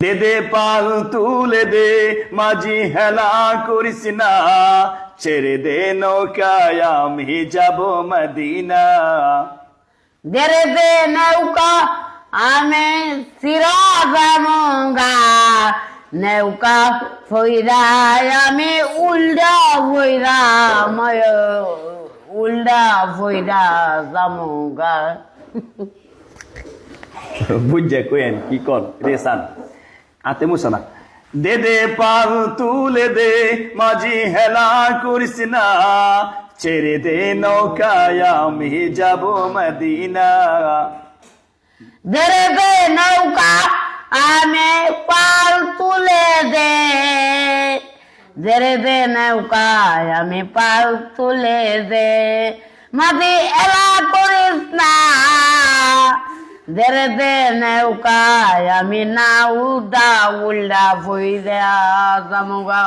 দে দে পাল তুলে দে মাঝি হেলা করিস না, ছেড়ে দে নৌকায় আমি যাব মদিনা। দেরে দে নৌকা আমি সিরাজামঙ্গা, নৌকা ফইরায় আমি উল্ডা ফইরা উল্ডা ফইরা জামঙ্গা। বুঝছে কোয়েন কি কর রেসান আতে মুসানা। দে দে পাল তুলে দে মাঝি হেলা করিস না, ছেড়ে দে নৌকায় আমি যাব মদিনা। দেরে দে নৌকা আমি পাল তুলে দে, দেরে দে নৌকা আমি পাল তুলে দে, মাঝি এলা করিস না, দেরে দে নৌকা আমি না উদা উল্ডা ফইরা জামুগা।